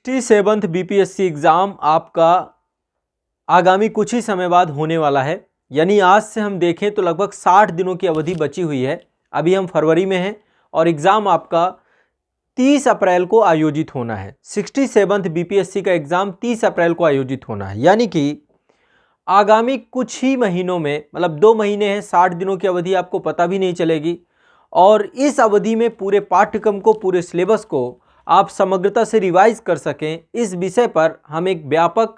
67th BPSC exam आपका आगामी कुछ ही समय बाद होने वाला है। यानी आज से हम देखें तो लगभग 60 दिनों की अवधि बची हुई है। अभी हम फरवरी में हैं और एग्ज़ाम आपका 30 अप्रैल को आयोजित होना है। 67th बीपीएससी का एग्ज़ाम 30 अप्रैल को आयोजित होना है। यानी कि आगामी कुछ ही महीनों में, मतलब 2 महीने हैं, 60 दिनों की अवधि आपको पता भी नहीं चलेगी। और इस अवधि में पूरे पाठ्यक्रम को, पूरे सिलेबस को आप समग्रता से रिवाइज कर सकें, इस विषय पर हम एक व्यापक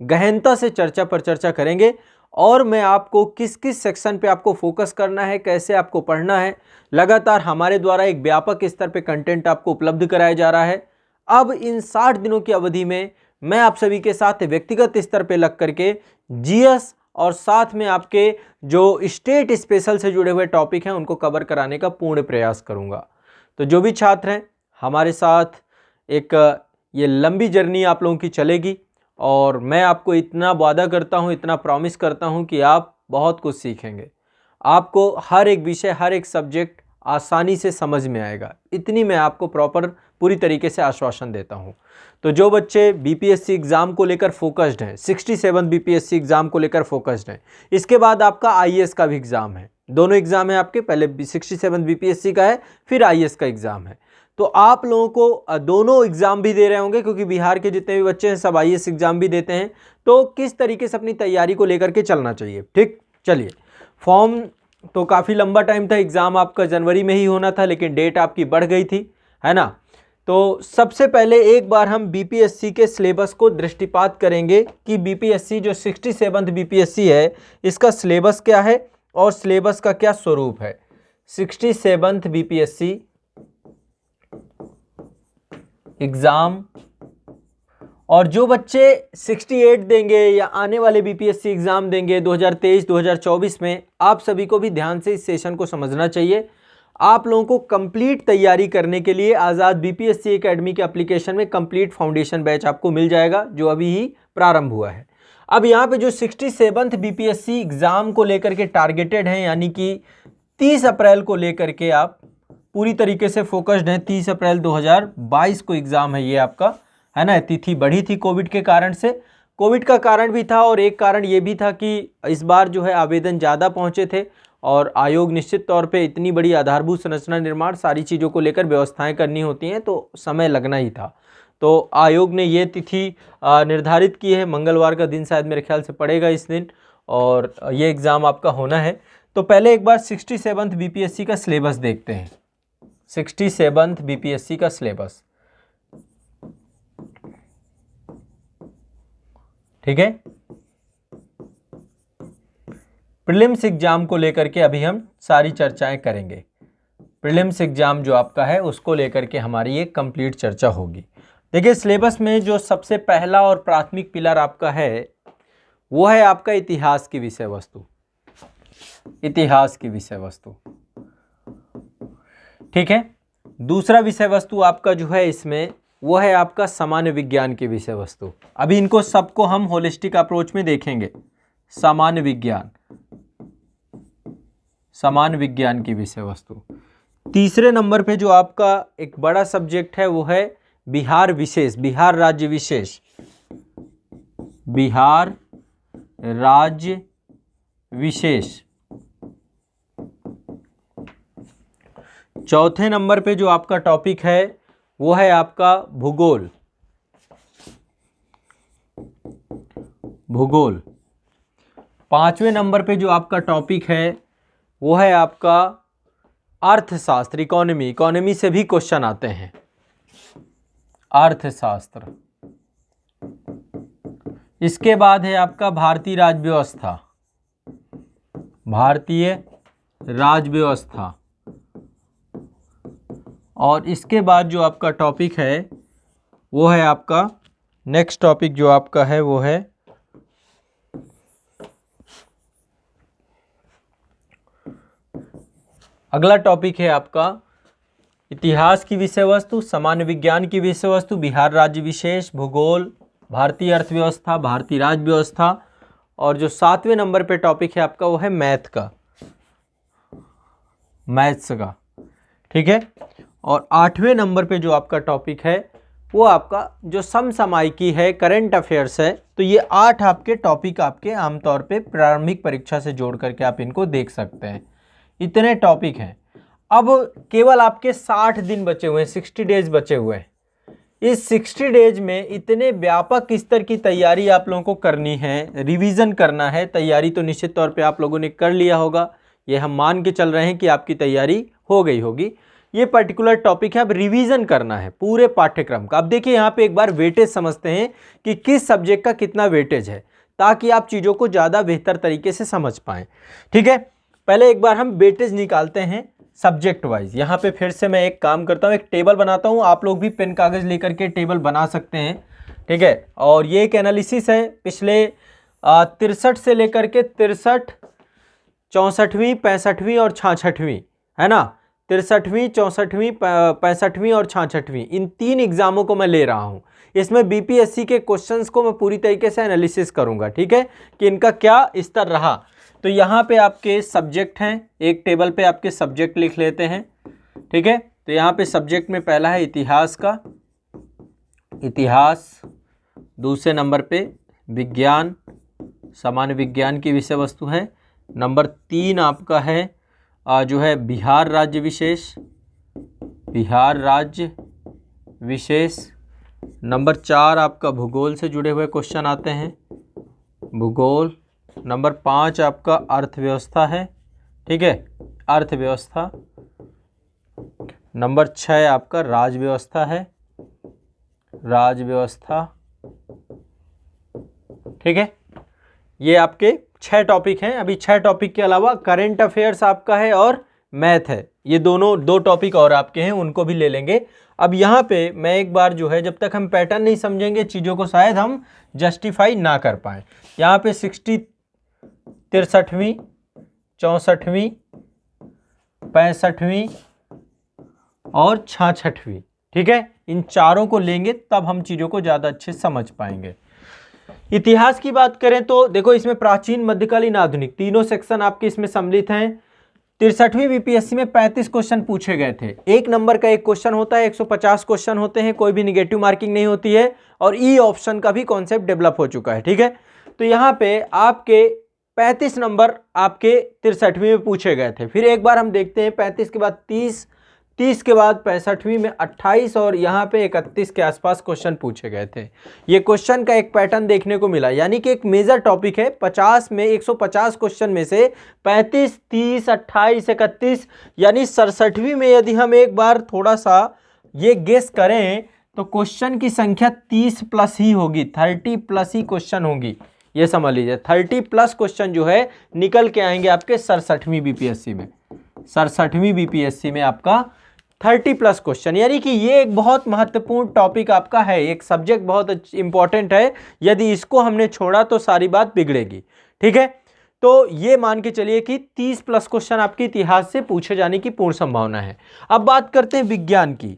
गहनता से चर्चा पर चर्चा करेंगे। और मैं आपको किस किस सेक्शन पे आपको फोकस करना है, कैसे आपको पढ़ना है, लगातार हमारे द्वारा एक व्यापक स्तर पे कंटेंट आपको उपलब्ध कराया जा रहा है। अब इन 60 दिनों की अवधि में मैं आप सभी के साथ व्यक्तिगत स्तर पे लग करके जीएस और साथ में आपके जो स्टेट स्पेशल से जुड़े हुए टॉपिक हैं उनको कवर कराने का पूर्ण प्रयास करूंगा। तो जो भी छात्र हैं हमारे साथ, एक ये लंबी जर्नी आप लोगों की चलेगी और मैं आपको इतना वादा करता हूँ, इतना प्रॉमिस करता हूँ कि आप बहुत कुछ सीखेंगे। आपको हर एक विषय, हर एक सब्जेक्ट आसानी से समझ में आएगा, इतनी मैं आपको पूरी तरीके से आश्वासन देता हूँ। तो जो बच्चे बीपीएससी एग्ज़ाम को लेकर फोकस्ड हैं, 67 बीपीएससी एग्ज़ाम को लेकर फोकस्ड हैं, इसके बाद आपका आईएएस का भी एग्ज़ाम है। दोनों एग्ज़ाम है आपके, पहले 67 बीपीएससी का है, फिर आईएएस का एग्ज़ाम है। तो आप लोगों को दोनों एग्ज़ाम भी दे रहे होंगे, क्योंकि बिहार के जितने भी बच्चे हैं सब आईएएस एग्ज़ाम भी देते हैं। तो किस तरीके से अपनी तैयारी को लेकर के चलना चाहिए, ठीक। चलिए, फॉर्म तो काफ़ी लंबा टाइम था, एग्ज़ाम आपका जनवरी में ही होना था, लेकिन डेट आपकी बढ़ गई थी, है ना। तो सबसे पहले एक बार हम बीपीएससी के सिलेबस को दृष्टिपात करेंगे कि बीपीएससी जो 67th बीपीएससी है इसका सिलेबस क्या है और सिलेबस का क्या स्वरूप है। 67th बीपीएससी एग्ज़ाम, और जो बच्चे 68 देंगे या आने वाले बीपीएससी एग्ज़ाम देंगे 2023-2024 में, आप सभी को भी ध्यान से इस सेशन को समझना चाहिए। आप लोगों को कंप्लीट तैयारी करने के लिए आज़ाद बीपीएससी एकेडमी के एप्लीकेशन में कंप्लीट फाउंडेशन बैच आपको मिल जाएगा, जो अभी ही प्रारंभ हुआ है। अब यहाँ पे जो 67th बीपीएससी एग्ज़ाम को लेकर के टारगेटेड हैं, यानी कि 30 अप्रैल को लेकर के आप पूरी तरीके से फोकस्ड हैं। 30 अप्रैल 2022 को एग्ज़ाम है ये आपका, है ना। तिथि बढ़ी थी कोविड के कारण से, कोविड का कारण भी था और एक कारण ये भी था कि इस बार जो है आवेदन ज़्यादा पहुँचे थे और आयोग निश्चित तौर पे इतनी बड़ी आधारभूत संरचना निर्माण, सारी चीज़ों को लेकर व्यवस्थाएं करनी होती हैं, तो समय लगना ही था। तो आयोग ने ये तिथि निर्धारित की है, मंगलवार का दिन शायद मेरे ख्याल से पड़ेगा इस दिन, और ये एग्ज़ाम आपका होना है। तो पहले एक बार 67th बीपीएससी का सिलेबस देखते हैं। 67th बीपीएससी का सिलेबस, ठीक है। प्रीलिम्स एग्जाम को लेकर के अभी हम सारी चर्चाएं करेंगे। प्रीलिम्स एग्जाम जो आपका है उसको लेकर के हमारी एक कंप्लीट चर्चा होगी। देखिए, सिलेबस में जो सबसे पहला और प्राथमिक पिलर आपका है वो है आपका इतिहास की विषय वस्तु। इतिहास की विषय वस्तु, ठीक है। दूसरा विषय वस्तु आपका जो है इसमें वो है आपका सामान्य विज्ञान की विषय वस्तु। अभी इनको सबको हम होलिस्टिक अप्रोच में देखेंगे। सामान्य विज्ञान, सामान्य विज्ञान की विषय वस्तु। तीसरे नंबर पे जो आपका एक बड़ा सब्जेक्ट है वो है बिहार विशेष, बिहार राज्य विशेष, बिहार राज्य विशेष। चौथे नंबर पे जो आपका टॉपिक है वो है आपका भूगोल, भूगोल। पांचवें नंबर पे जो आपका टॉपिक है वो है आपका अर्थशास्त्र, इकोनॉमी। इकोनॉमी से भी क्वेश्चन आते हैं, अर्थशास्त्र। इसके बाद है आपका भारतीय राज्य व्यवस्था, भारतीय राज्य व्यवस्था। और इसके बाद जो आपका टॉपिक है वो है आपका, नेक्स्ट टॉपिक जो आपका है वो है अगला टॉपिक है आपका इतिहास की विषय वस्तु, सामान्य विज्ञान की विषय वस्तु, बिहार राज्य विशेष, भूगोल, भारतीय अर्थव्यवस्था, भारतीय राज्य व्यवस्था। और जो 7वें नंबर पे टॉपिक है आपका वो है मैथ का, मैथ्स का, ठीक है। और 8वें नंबर पे जो आपका टॉपिक है वो आपका जो समसामयिकी है, करंट अफेयर्स है। तो ये 8 आपके टॉपिक आपके आमतौर पे प्रारंभिक परीक्षा से जोड़ करके आप इनको देख सकते हैं। इतने टॉपिक हैं। अब केवल आपके 60 दिन बचे हुए हैं, 60 डेज बचे हुए हैं। इस 60 डेज में इतने व्यापक स्तर की तैयारी आप लोगों को करनी है, रिवीजन करना है। तैयारी तो निश्चित तौर पे आप लोगों ने कर लिया होगा, ये हम मान के चल रहे हैं कि आपकी तैयारी हो गई होगी। ये पर्टिकुलर टॉपिक है, अब रिवीजन करना है पूरे पाठ्यक्रम का। अब देखिए यहाँ पे एक बार वेटेज समझते हैं कि किस सब्जेक्ट का कितना वेटेज है, ताकि आप चीज़ों को ज़्यादा बेहतर तरीके से समझ पाएँ। ठीक है, पहले एक बार हम वेटेज निकालते हैं सब्जेक्ट वाइज। यहाँ पे फिर से मैं एक काम करता हूँ, एक टेबल बनाता हूँ। आप लोग भी पेन कागज़ लेकर के टेबल बना सकते हैं। ठीक है, और ये एक एनालिसिस है पिछले 63 से लेकर के 63, 64वीं, 65वीं और 66वीं, है ना। 63वीं, 64वीं, 65वीं और 66वीं, इन 3 एग्जामों को मैं ले रहा हूँ। इसमें बीपीएससी के क्वेश्चंस को मैं पूरी तरीके से एनालिसिस करूँगा। ठीक है, कि इनका क्या स्तर रहा। तो यहाँ पे आपके सब्जेक्ट हैं, एक टेबल पे आपके सब्जेक्ट लिख लेते हैं। ठीक है, तो यहाँ पे सब्जेक्ट में पहला है इतिहास का, इतिहास। दूसरे नंबर पे विज्ञान, सामान्य विज्ञान की विषय वस्तु है। नंबर 3 आपका है जो है बिहार राज्य विशेष, बिहार राज्य विशेष। नंबर 4 आपका भूगोल से जुड़े हुए क्वेश्चन आते हैं, भूगोल। नंबर 5 आपका अर्थव्यवस्था है। ठीक है, अर्थव्यवस्था। नंबर 6 आपका राजव्यवस्था है, राजव्यवस्था। ठीक है, ये आपके 6 टॉपिक हैं। अभी 6 टॉपिक के अलावा करंट अफेयर्स आपका है और मैथ है। ये दोनों 2 टॉपिक और आपके हैं, उनको भी ले लेंगे। अब यहाँ पे मैं एक बार जो है, जब तक हम पैटर्न नहीं समझेंगे चीज़ों को शायद हम जस्टिफाई ना कर पाएँ। यहाँ पे 63वीं, 64वीं, 65वीं और 66वीं। ठीक है, इन चारों को लेंगे तब हम चीज़ों को ज़्यादा अच्छे समझ पाएंगे। इतिहास की बात करें तो देखो, इसमें प्राचीन, मध्यकालीन, आधुनिक तीनों सेक्शन आपके इसमें सम्मिलित हैं। 63वीं बीपीएससी में 35 क्वेश्चन पूछे गए थे। 1 नंबर का एक क्वेश्चन होता है, 150 क्वेश्चन होते हैं, कोई भी निगेटिव मार्किंग नहीं होती है, और ई ऑप्शन का भी कॉन्सेप्ट डेवलप हो चुका है। ठीक है, तो यहाँ पे आपके 35 नंबर आपके 63वीं में पूछे गए थे। फिर एक बार हम देखते हैं, 35 के बाद 30, 30 के बाद 65वीं में 28 और यहाँ पे 31 के आसपास क्वेश्चन पूछे गए थे। ये क्वेश्चन का एक पैटर्न देखने को मिला, यानी कि एक मेजर टॉपिक है। 50 में 150 क्वेश्चन में से 35, 30, 28, 31, यानी 67वीं में यदि हम एक बार थोड़ा सा ये गेस करें तो क्वेश्चन की संख्या 30 प्लस ही होगी, 30 प्लस ही क्वेश्चन होगी। ये समझ लीजिए, 30 प्लस क्वेश्चन जो है निकल के आएंगे आपके 67वीं बीपीएससी में। 67वीं बीपीएससी में आपका 30 प्लस क्वेश्चन, यानी कि ये एक बहुत महत्वपूर्ण टॉपिक आपका है, एक सब्जेक्ट बहुत इंपॉर्टेंट है। यदि इसको हमने छोड़ा तो सारी बात बिगड़ेगी। ठीक है, तो ये मान के चलिए कि 30 प्लस क्वेश्चन आपके इतिहास से पूछे जाने की पूर्ण संभावना है। अब बात करते हैं विज्ञान की,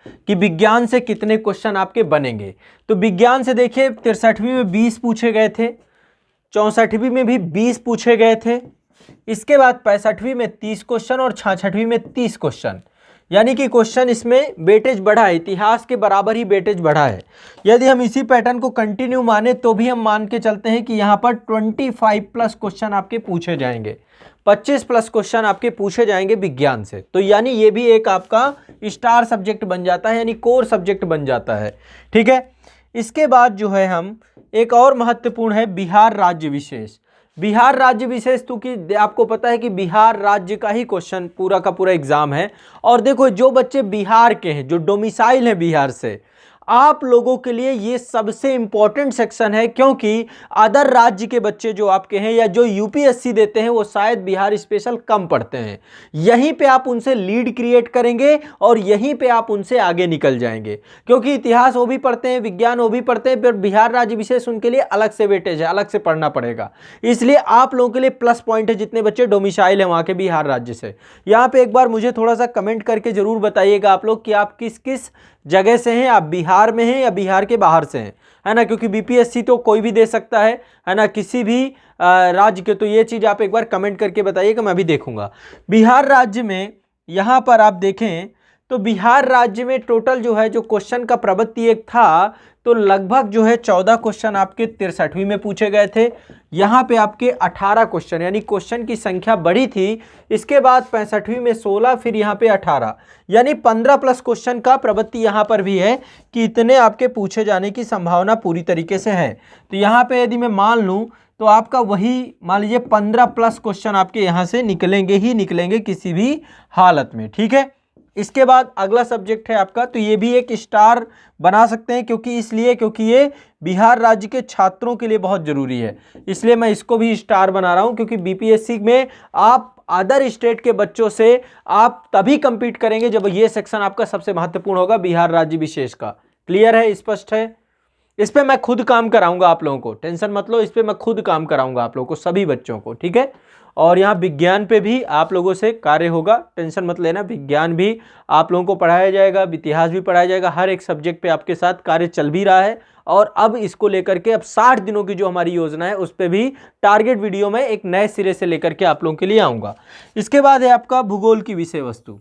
कि विज्ञान से कितने क्वेश्चन आपके बनेंगे। तो विज्ञान से देखिए, 63वीं में 20 पूछे गए थे, 64वीं में भी 20 पूछे गए थे। इसके बाद 65वीं में 30 क्वेश्चन और 66वीं में 30 क्वेश्चन, यानी कि क्वेश्चन इसमें वेटेज बढ़ा है, इतिहास के बराबर ही वेटेज बढ़ा है। यदि हम इसी पैटर्न को कंटिन्यू माने तो भी हम मान के चलते हैं कि यहाँ पर 25 प्लस क्वेश्चन आपके पूछे जाएंगे, 25 प्लस क्वेश्चन आपके पूछे जाएंगे विज्ञान से। तो यानी ये भी एक आपका स्टार सब्जेक्ट बन जाता है, यानी कोर सब्जेक्ट बन जाता है। ठीक है, इसके बाद जो है हम एक और महत्वपूर्ण है बिहार राज्य विशेष। बिहार राज्य विशेष, क्योंकि आपको पता है कि बिहार राज्य का ही क्वेश्चन पूरा का पूरा एग्जाम है। और देखो, जो बच्चे बिहार के हैं, जो डोमिसाइल हैं बिहार से, आप लोगों के लिए ये सबसे इंपॉर्टेंट सेक्शन है, क्योंकि अदर राज्य के बच्चे जो आपके हैं या जो यूपीएससी देते हैं वो शायद बिहार स्पेशल कम पढ़ते हैं। यहीं पे आप उनसे लीड क्रिएट करेंगे और यहीं पे आप उनसे आगे निकल जाएंगे, क्योंकि इतिहास वो भी पढ़ते हैं, विज्ञान वो भी पढ़ते हैं, पर बिहार राज्य विशेष उनके लिए अलग से वेटेज है, अलग से पढ़ना पड़ेगा। इसलिए आप लोगों के लिए प्लस पॉइंट है जितने बच्चे डोमिसाइल है वहाँ के बिहार राज्य से। यहाँ पे एक बार मुझे थोड़ा सा कमेंट करके जरूर बताइएगा आप लोग कि आप किस किस जगह से हैं, आप बिहार में हैं या बिहार के बाहर से हैं, है ना। क्योंकि बीपीएससी तो कोई भी दे सकता है ना, किसी भी राज्य के। तो ये चीज़ आप एक बार कमेंट करके बताइएगा, मैं भी देखूंगा। बिहार राज्य में यहाँ पर आप देखें तो बिहार राज्य में टोटल जो है जो क्वेश्चन का प्रवृत्ति एक था, तो लगभग जो है 14 क्वेश्चन आपके 63वीं में पूछे गए थे। यहाँ पे आपके 18 क्वेश्चन, यानी क्वेश्चन की संख्या बढ़ी थी। इसके बाद 65वीं में 16, फिर यहाँ पे 18, यानी 15 प्लस क्वेश्चन का प्रवृत्ति यहाँ पर भी है कि इतने आपके पूछे जाने की संभावना पूरी तरीके से है। तो यहाँ पे यदि मैं मान लूँ तो आपका वही मान लीजिए 15 प्लस क्वेश्चन आपके यहाँ से निकलेंगे ही निकलेंगे किसी भी हालत में, ठीक है। इसके बाद अगला सब्जेक्ट है आपका, तो ये भी एक स्टार बना सकते हैं, क्योंकि ये बिहार राज्य के छात्रों के लिए बहुत जरूरी है, इसलिए मैं इसको भी स्टार बना रहा हूं। क्योंकि बीपीएससी में आप अदर स्टेट के बच्चों से आप तभी compete करेंगे जब ये सेक्शन आपका सबसे महत्वपूर्ण होगा, बिहार राज्य विशेष का। क्लियर है, स्पष्ट है? इस पे मैं खुद काम कराऊंगा आप लोगों को, टेंशन मत लो, इस पे मैं खुद काम कराऊंगा आप लोगों को, सभी बच्चों को, ठीक है। और यहाँ विज्ञान पे भी आप लोगों से कार्य होगा, टेंशन मत लेना, विज्ञान भी आप लोगों को पढ़ाया जाएगा, इतिहास भी पढ़ाया जाएगा, हर एक सब्जेक्ट पे आपके साथ कार्य चल भी रहा है। और अब इसको लेकर के अब 60 दिनों की जो हमारी योजना है उस पर भी टारगेट वीडियो में एक नए सिरे से लेकर के आप लोगों के लिए आऊँगा। इसके बाद है आपका भूगोल की विषय वस्तु।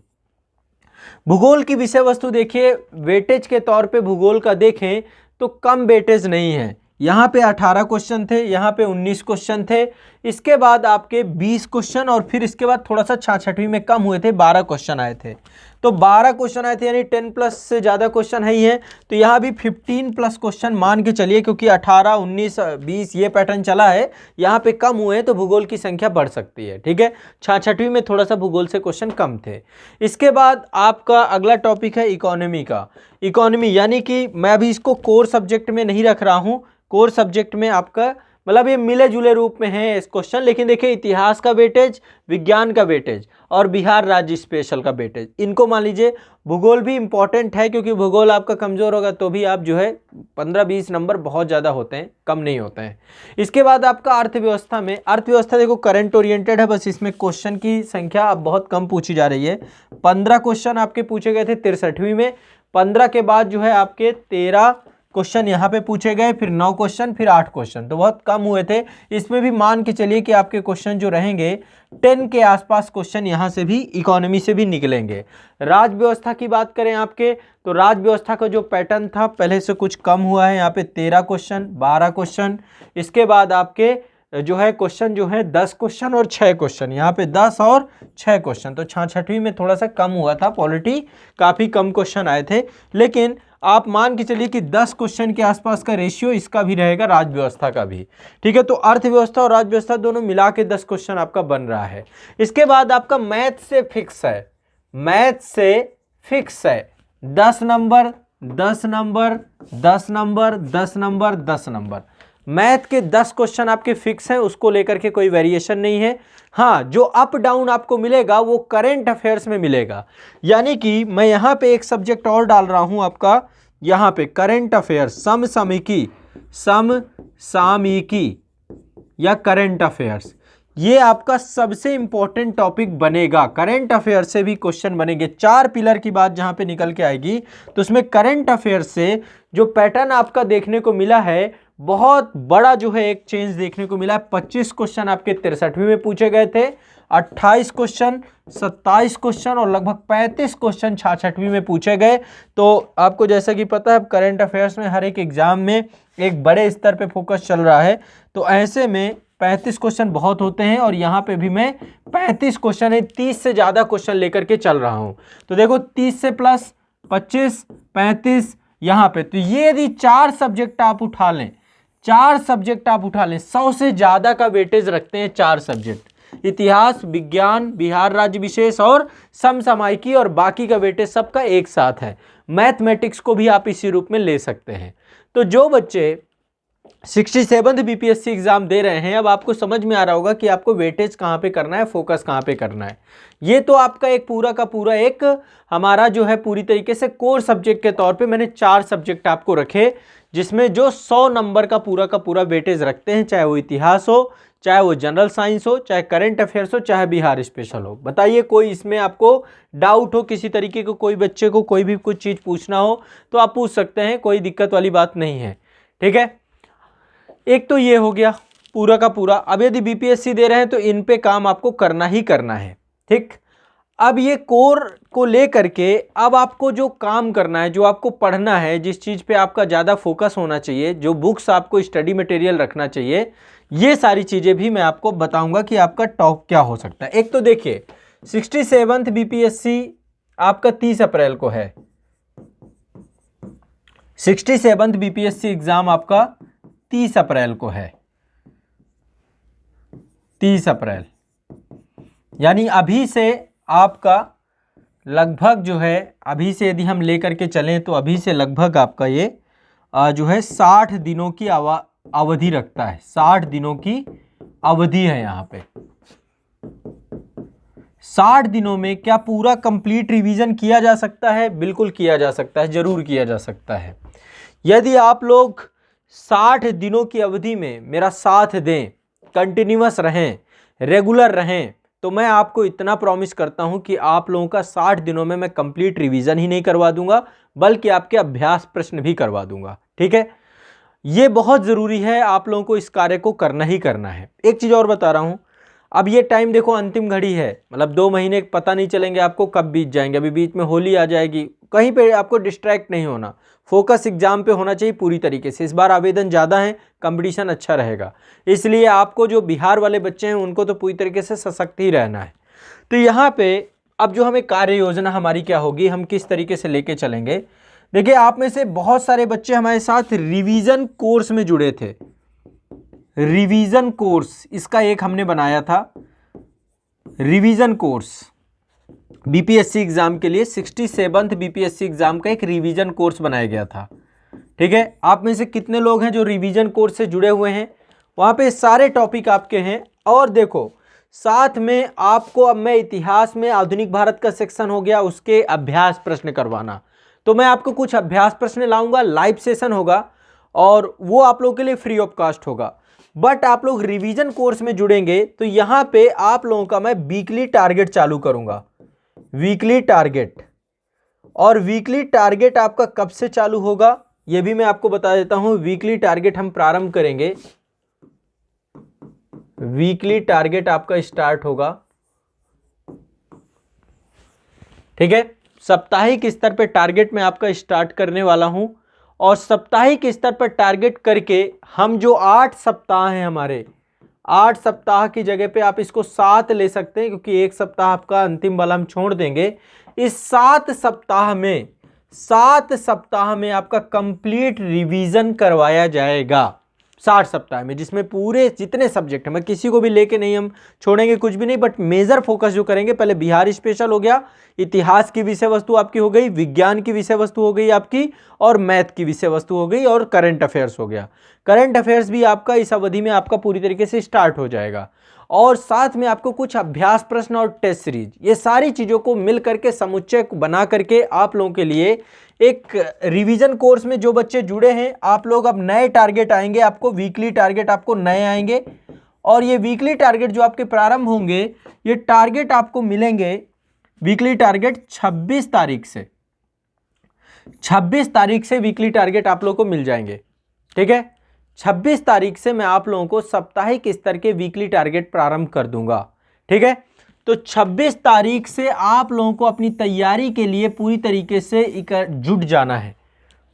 भूगोल की विषय वस्तु देखिए, वेटेज के तौर पे भूगोल का देखें तो कम वेटेज नहीं है। यहाँ पे 18 क्वेश्चन थे, यहाँ पे 19 क्वेश्चन थे, इसके बाद आपके 20 क्वेश्चन, और फिर इसके बाद थोड़ा सा 66वीं में कम हुए थे, 12 क्वेश्चन आए थे। तो 12 क्वेश्चन आए थे, यानी 10 प्लस से ज़्यादा क्वेश्चन है ही है। तो यहाँ भी 15 प्लस क्वेश्चन मान के चलिए, क्योंकि 18, 19, 20 ये पैटर्न चला है, यहाँ पे कम हुए हैं तो भूगोल की संख्या बढ़ सकती है, ठीक है। 66वीं में थोड़ा सा भूगोल से क्वेश्चन कम थे। इसके बाद आपका अगला टॉपिक है इकोनॉमी का। इकोनॉमी यानी कि मैं अभी इसको कोर सब्जेक्ट में नहीं रख रहा हूँ, कोर सब्जेक्ट में आपका मतलब ये मिले जुले रूप में है इस क्वेश्चन, लेकिन देखिए इतिहास का वेटेज, विज्ञान का वेटेज और बिहार राज्य स्पेशल का वेटेज, इनको मान लीजिए। भूगोल भी इंपॉर्टेंट है, क्योंकि भूगोल आपका कमजोर होगा तो भी आप जो है 15-20 नंबर बहुत ज़्यादा होते हैं, कम नहीं होते हैं। इसके बाद आपका अर्थव्यवस्था में, अर्थव्यवस्था देखो करंट ओरिएंटेड है, बस इसमें क्वेश्चन की संख्या अब बहुत कम पूछी जा रही है। 15 क्वेश्चन आपके पूछे गए थे 63वीं में, 15 के बाद जो है आपके 13 क्वेश्चन यहाँ पे पूछे गए, फिर 9 क्वेश्चन, फिर 8 क्वेश्चन, तो बहुत कम हुए थे। इसमें भी मान के चलिए कि आपके क्वेश्चन जो रहेंगे 10 के आसपास क्वेश्चन यहाँ से भी इकोनॉमी से भी निकलेंगे। राज्य व्यवस्था की बात करें आपके, तो राज्य व्यवस्था का जो पैटर्न था पहले से कुछ कम हुआ है, यहाँ पे 13 क्वेश्चन, 12 क्वेश्चन, इसके बाद आपके जो है क्वेश्चन जो है 10 क्वेश्चन और 6 क्वेश्चन, यहाँ पे 10 और 6 क्वेश्चन, तो 66वीं में थोड़ा सा कम हुआ था, पॉलिटी काफ़ी कम क्वेश्चन आए थे। लेकिन आप मान के चलिए कि 10 क्वेश्चन के आसपास का रेशियो इसका भी रहेगा, राज्य व्यवस्था का भी, ठीक है। तो अर्थव्यवस्था और राज्य व्यवस्था दोनों मिला के 10 क्वेश्चन आपका बन रहा है। इसके बाद आपका मैथ से फिक्स है, मैथ से फिक्स है 10 number, 10 number, 10 number, 10 number, 10 number, math के 10 क्वेश्चन आपके फिक्स हैं, उसको लेकर के कोई वेरिएशन नहीं है। हाँ, जो अप डाउन आपको मिलेगा वो करंट अफेयर्स में मिलेगा, यानी कि मैं यहाँ पे एक सब्जेक्ट और डाल रहा हूँ आपका, यहाँ पे करंट अफेयर्स, समसामयिकी, समसामयिकी या करंट अफेयर्स, ये आपका सबसे इंपॉर्टेंट टॉपिक बनेगा। करंट अफेयर से भी क्वेश्चन बनेंगे, 4 पिलर की बात जहां पे निकल के आएगी, तो उसमें करंट अफेयर से जो पैटर्न आपका देखने को मिला है, बहुत बड़ा जो है एक चेंज देखने को मिला है। 25 क्वेश्चन आपके 63वीं में पूछे गए थे, 28 क्वेश्चन, 27 क्वेश्चन और लगभग 35 क्वेश्चन 66वीं में पूछे गए। तो आपको जैसा कि पता है करंट अफेयर्स में हर एक एग्जाम में एक बड़े स्तर पे फोकस चल रहा है, तो ऐसे में 35 क्वेश्चन बहुत होते हैं, और यहाँ पे भी मैं 35 क्वेश्चन है, 30 से ज़्यादा क्वेश्चन लेकर के चल रहा हूँ। तो देखो 30 से प्लस 25, 35 यहाँ पे, तो ये यदि 4 सब्जेक्ट आप उठा लें, 4 सब्जेक्ट आप उठा लें, 100 से ज़्यादा का वेटेज रखते हैं 4 सब्जेक्ट, इतिहास, विज्ञान, बिहार राज्य विशेष और समसामयिकी, और बाकी का वेटेज सबका एक साथ है। मैथमेटिक्स को भी आप इसी रूप में ले सकते हैं। तो जो बच्चे 67th बीपीएससी एग्जाम दे रहे हैं, अब आपको समझ में आ रहा होगा कि आपको वेटेज कहाँ पे करना है, फोकस कहाँ पे करना है। ये तो आपका एक पूरा का पूरा एक हमारा जो है पूरी तरीके से कोर सब्जेक्ट के तौर पे मैंने 4 सब्जेक्ट आपको रखे, जिसमें जो 100 नंबर का पूरा वेटेज रखते हैं, चाहे वो इतिहास हो, चाहे वो जनरल साइंस हो, चाहे करंट अफेयर्स हो, चाहे बिहार स्पेशल हो। बताइए कोई इसमें आपको डाउट हो, किसी तरीके को कोई बच्चे को कोई भी कुछ चीज़ पूछना हो तो आप पूछ सकते हैं, कोई दिक्कत वाली बात नहीं है, ठीक है। एक तो ये हो गया पूरा का पूरा। अब यदि बीपीएससी दे रहे हैं तो इन पे काम आपको करना ही करना है, ठीक। अब ये कोर को लेकर के अब आपको जो काम करना है, जो आपको पढ़ना है, जिस चीज़ पे आपका ज़्यादा फोकस होना चाहिए, जो बुक्स आपको स्टडी मटेरियल रखना चाहिए, ये सारी चीज़ें भी मैं आपको बताऊंगा कि आपका टॉप क्या हो सकता है। एक तो देखिए 67th बीपीएससी आपका 30 अप्रैल को है। 67th बीपीएससी एग्जाम आपका 30 अप्रैल को है। 30 अप्रैल यानी अभी से आपका लगभग जो है, अभी से यदि हम लेकर के चलें तो अभी से लगभग आपका ये जो है 60 दिनों की अवधि रखता है। 60 दिनों की अवधि है यहाँ पे। 60 दिनों में क्या पूरा कंप्लीट रिवीजन किया जा सकता है? बिल्कुल किया जा सकता है, जरूर किया जा सकता है। यदि आप लोग 60 दिनों की अवधि में मेरा साथ दें, कंटिन्यूअस रहें, रेगुलर रहें, तो मैं आपको इतना प्रॉमिस करता हूं कि आप लोगों का 60 दिनों में मैं कंप्लीट रिवीजन ही नहीं करवा दूंगा, बल्कि आपके अभ्यास प्रश्न भी करवा दूंगा। ठीक है, ये बहुत ज़रूरी है, आप लोगों को इस कार्य को करना ही करना है। एक चीज़ और बता रहा हूं, अब ये टाइम देखो अंतिम घड़ी है, मतलब 2 महीने पता नहीं चलेंगे आपको कब बीत जाएंगे। अभी बीच में होली आ जाएगी, कहीं पे आपको डिस्ट्रैक्ट नहीं होना, फोकस एग्जाम पे होना चाहिए पूरी तरीके से। इस बार आवेदन ज़्यादा है, कंपटीशन अच्छा रहेगा, इसलिए आपको जो बिहार वाले बच्चे हैं उनको तो पूरी तरीके से सशक्त ही रहना है। तो यहाँ पे अब जो हमें कार्य योजना हमारी क्या होगी, हम किस तरीके से लेके चलेंगे। देखिए आप में से बहुत सारे बच्चे हमारे साथ रिवीजन कोर्स में जुड़े थे। रिवीजन कोर्स इसका एक हमने बनाया था, रिवीजन कोर्स बीपीएससी एग्जाम के लिए 67th बीपीएससी एग्जाम का एक रिवीजन कोर्स बनाया गया था। ठीक है, आप में से कितने लोग हैं जो रिवीजन कोर्स से जुड़े हुए हैं? वहां पे सारे टॉपिक आपके हैं। और देखो साथ में आपको अब मैं इतिहास में आधुनिक भारत का सेक्शन हो गया, उसके अभ्यास प्रश्न करवाना, तो मैं आपको कुछ अभ्यास प्रश्न लाऊंगा, लाइव सेशन होगा और वो आप लोगों के लिए फ्री ऑफ कॉस्ट होगा। बट आप लोग रिवीजन कोर्स में जुड़ेंगे तो यहाँ पे आप लोगों का मैं वीकली टारगेट चालू करूंगा, वीकली टारगेट। और वीकली टारगेट आपका कब से चालू होगा ये भी मैं आपको बता देता हूं। वीकली टारगेट हम प्रारंभ करेंगे, वीकली टारगेट आपका स्टार्ट होगा, ठीक है। साप्ताहिक स्तर पे टारगेट मैं आपका स्टार्ट करने वाला हूं और साप्ताहिक स्तर पर टारगेट करके हम जो 8 सप्ताह हैं हमारे, 8 सप्ताह की जगह पे आप इसको 7 ले सकते हैं, क्योंकि एक सप्ताह आपका अंतिम वाला हम छोड़ देंगे। इस 7 सप्ताह में आपका कंप्लीट रिवीजन करवाया जाएगा 60 सप्ताह में, जिसमें पूरे जितने सब्जेक्ट हैं, मैं किसी को भी लेके नहीं हम छोड़ेंगे कुछ भी नहीं, बट मेजर फोकस जो करेंगे, पहले बिहार स्पेशल हो गया, इतिहास की विषय वस्तु आपकी हो गई, विज्ञान की विषय वस्तु हो गई आपकी, और मैथ की विषय वस्तु हो गई, और करंट अफेयर्स हो गया। करंट अफेयर्स भी आपका इस अवधि में आपका पूरी तरीके से स्टार्ट हो जाएगा। और साथ में आपको कुछ अभ्यास प्रश्न और टेस्ट सीरीज, ये सारी चीज़ों को मिल करके समुच्चय बना करके आप लोगों के लिए एक रिवीजन कोर्स में जो बच्चे जुड़े हैं, आप लोग अब नए टारगेट आएंगे, आपको वीकली टारगेट आपको नए आएंगे। और ये वीकली टारगेट जो आपके प्रारंभ होंगे, ये टारगेट आपको मिलेंगे, वीकली टारगेट 26 तारीख से, 26 तारीख से वीकली टारगेट आप लोगों को मिल जाएंगे। ठीक है, 26 तारीख से मैं आप लोगों को साप्ताहिक स्तर के वीकली टारगेट प्रारंभ कर दूंगा। ठीक है, तो 26 तारीख से आप लोगों को अपनी तैयारी के लिए पूरी तरीके से जुट जाना है,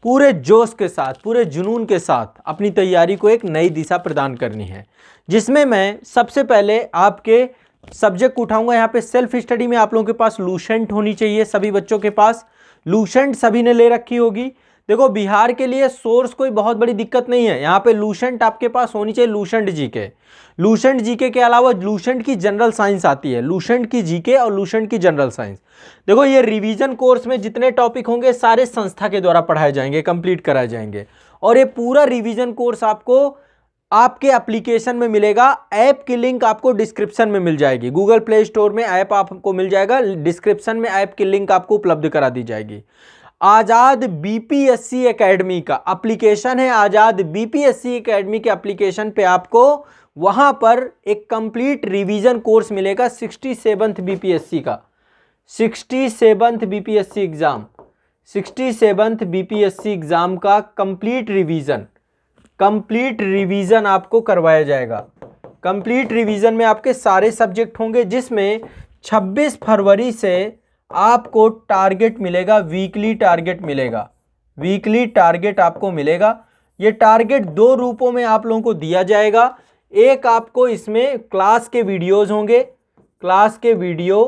पूरे जोश के साथ, पूरे जुनून के साथ अपनी तैयारी को एक नई दिशा प्रदान करनी है, जिसमें मैं सबसे पहले आपके सब्जेक्ट उठाऊंगा। यहाँ पे सेल्फ स्टडी में आप लोगों के पास लूसेंट होनी चाहिए, सभी बच्चों के पास लूसेंट सभी ने ले रखी होगी। देखो बिहार के लिए सोर्स कोई बहुत बड़ी दिक्कत नहीं है, यहाँ पे लूसेंट आपके पास होनी चाहिए, लूसेंट जीके। लूसेंट जीके के अलावा लूसेंट की जनरल साइंस आती है, लूसेंट की जीके और लूसेंट की जनरल साइंस। देखो ये रिवीजन कोर्स में जितने टॉपिक होंगे सारे संस्था के द्वारा पढ़ाए जाएंगे, कंप्लीट कराए जाएंगे। और ये पूरा रिवीजन कोर्स आपको आपके एप्लीकेशन में मिलेगा। ऐप की लिंक आपको डिस्क्रिप्शन में मिल जाएगी, गूगल प्ले स्टोर में ऐप आपको मिल जाएगा, डिस्क्रिप्शन में ऐप की लिंक आपको उपलब्ध करा दी जाएगी। आजाद बीपीएससी एकेडमी का एप्लीकेशन है, आजाद बीपीएससी एकेडमी के एप्लीकेशन पे आपको वहां पर एक कंप्लीट रिवीजन कोर्स मिलेगा 67th बीपीएससी का, 67th BPSC exam, 67th BPSC exam का कंप्लीट रिवीजन आपको करवाया जाएगा। कंप्लीट रिवीजन में आपके सारे सब्जेक्ट होंगे, जिसमें 26 फरवरी से आपको टारगेट मिलेगा, वीकली टारगेट मिलेगा, वीकली टारगेट आपको मिलेगा। ये टारगेट दो रूपों में आप लोगों को दिया जाएगा। एक आपको इसमें क्लास के वीडियोस होंगे, क्लास के वीडियो,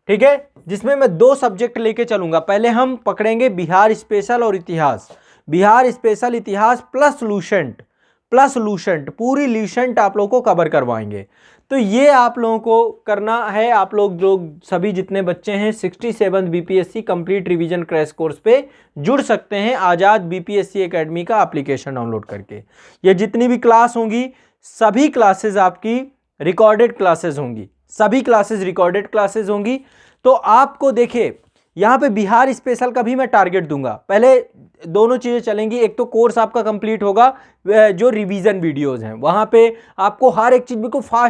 ठीक है, जिसमें मैं दो सब्जेक्ट लेके चलूंगा। पहले हम पकड़ेंगे बिहार स्पेशल और इतिहास, बिहार स्पेशल इतिहास प्लस लूसेंट, पूरी लूसेंट आप लोगों को कवर करवाएंगे। तो ये आप लोगों को करना है। आप लोग जो सभी जितने बच्चे हैं 67 BPSC complete revision crash course पे जुड़ सकते हैं आज़ाद बीपीएससी एकेडमी का एप्लीकेशन डाउनलोड करके। ये जितनी भी क्लास होंगी सभी क्लासेस आपकी रिकॉर्डेड क्लासेस होंगी, सभी क्लासेस रिकॉर्डेड क्लासेस होंगी। तो आपको देखिए यहाँ पे बिहार स्पेशल का भी मैं टारगेट दूंगा। पहले दोनों चीज़ें चलेंगी, एक तो कोर्स आपका कंप्लीट होगा, जो रिवीजन वीडियोस हैं वहाँ पे आपको हर एक चीज़ बिल्कुल फास्ट